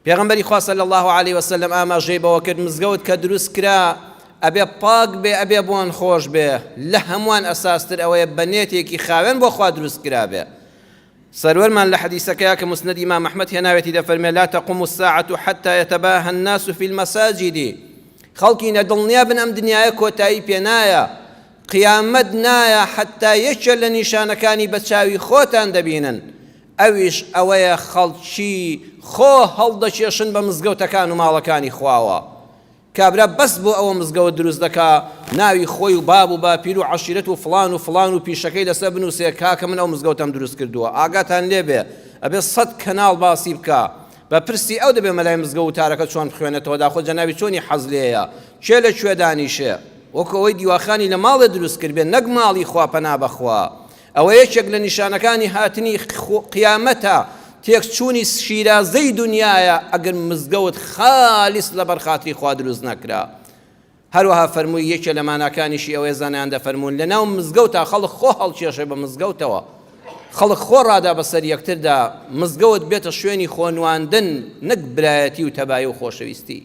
پێغەمبەری خوا صلی الله علیه وسلم ئاماژەی بەوە کرد مزگەوت کە دروست کرا ئەبێ پاک بێ ئەبێ بۆن خۆش بێ لە هەمووان ئەساستر ئەوەیە بە نێتێکی خاوێن بۆ خوا دروست کرا بێ. سەروەرمان لە حەدیثەکەیە کە مسند ئیمام ئەحمەد هێناوێتی دەفەرمێ لا تقوم الساعة حتى يتباهى الناس في المساجد خەڵکی نەدڵنیا بن ئەم دنیاە کۆتایی پێ نایە قیامەت نایە حتا یەکێ لە نیشانەکانی بە چاوی خۆتان دەبینن ئەویش ئەوەیە خەڵکی خۆ هەڵدەکێشن بە مزگەوتەکان و ماڵەکانی خواوە. کابرا بەس بۆ ئەوە مزگەوت دروست دەکا ناوی خۆی و باب و باپیر و عەشیرەت و فڵان و پیشەکەی لەسەر بنووسێ کاکە من ئەو مزگەوتم دروست کردووە. ئاگاتان لێبێ ئەبێ 100 کەناڵ باسی بکە بە پرسی ئەو دەبێ مەلای مزگەوت وتارەکە چۆن بخوێنێتەوە داخۆ جەناوی چۆنی حەز لێیە چێ لە کوێ دانیشێ وەکو ئەوەی دیواخانی لە ماڵێ دروست کرد بێ نەک ماڵی خوا پەنا بەخوا. ئەوە یەکێک لە نیشانەکانی هاتنی قیامەتە تێکچوونی شیرازەی دنیاە ئەگەر مزگەوت خالیس لەبەر خاتری خوا دروست نەکرا. هەروەها فەرمووی یەکێ لە ماناکانیشی ئەوەی زانایان دەفەرموون لەناو مزگەوتە خەڵک خۆ هەڵکێشێ بە مزگەوتەوە خەڵک خۆ ڕادا بەسەر یەکتردا مزگەوت بێتە شوێنی خۆنواندن نەک برایەتی و تەبایی و خۆشەویستی.